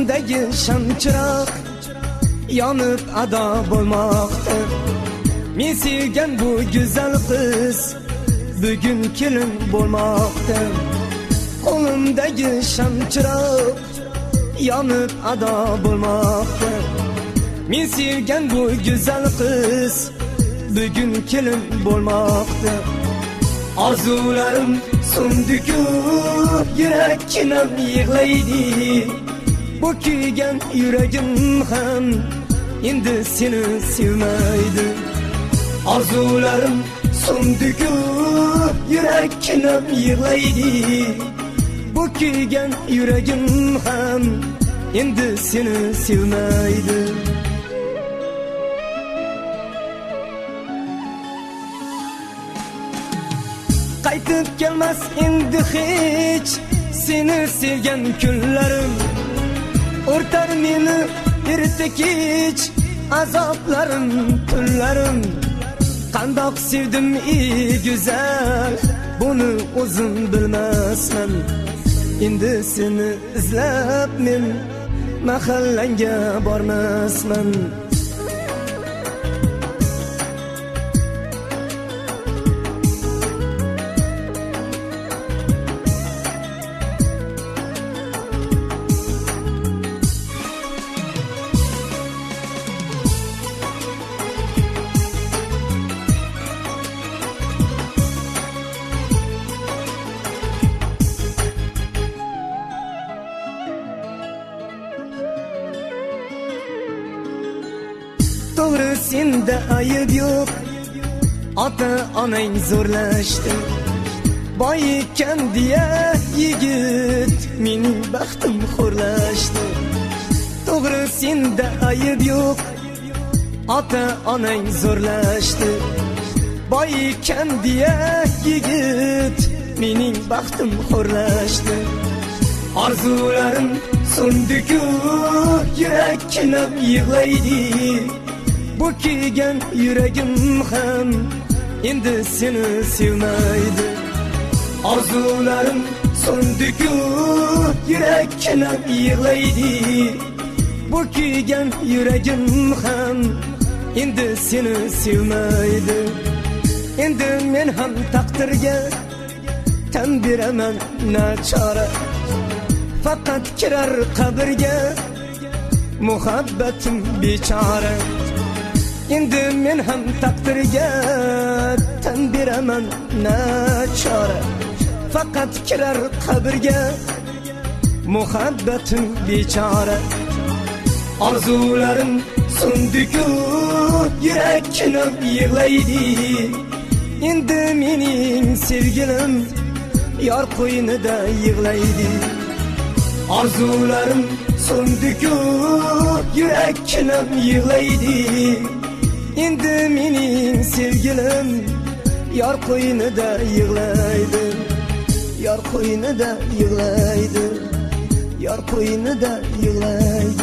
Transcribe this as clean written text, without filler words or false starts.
Qo'limdagi shamchiroq yonib ado bo'lmoqda. Men sevgan bu go'zal qiz bugun kelin bo'lmoqda. Qo'limdagi shamchiroq yonib ado bo'lmoqda. Men sevgan bu go'zal qiz bugun kelin bo'lmoqda. Orzularim so'ndiku yurakkinam yig'laydi. Bu kuygan yuragim ham endi seni sevmaydi. Orzularim so'ndiku yurakkinam yig'laydi. Bu kuygan yuragim ham endi seni sevmaydi. Qaytib kelmas endi hech seni sevgan kunlarim. O'rtar meni erta kech azoblarim, tunlarim. Qandoq sevdim ey go'zal, buni o'zim bilmasman. Endi seni izlab men mahallanga bormasman. To'g'ri senda ayib yo'q, ota onang zo'rlashdi. Boy ekan deya yigit mening baxtim xo'rlashdi. To'g'ri senda ayib yo'q, ota onang zo'rlashdi. Boy ekan deya yigit mening baxtim xo'rlashdi. Orzularim so'ndiku yurakkinam yig'laydi. Bu kuygan yuragim ham endi seni sevmaydi. Orzularim so'ndiku yurakkinam yig'laydi. Bu kuygan yuragim ham endi seni sevmaydi. Endi men ham taqdirga tan beraman nachora. Faqat kirar qabrga muhabbatim bechora. Endi men ham taqdirga tan beraman nachora. Faqat kirar qabrga muhabbatim bechora. Orzularim so'ndiku yurakkinam yig'laydi. Endi mening sevgilim yor qo'ynida yig'laydi. Orzularim so'ndiku yurakkinam yig'laydi. Endi mening sevgilim yor qo'ynida yig'laydi. Yor qo'ynida yig'laydi. Yor qo'ynida yig'laydi.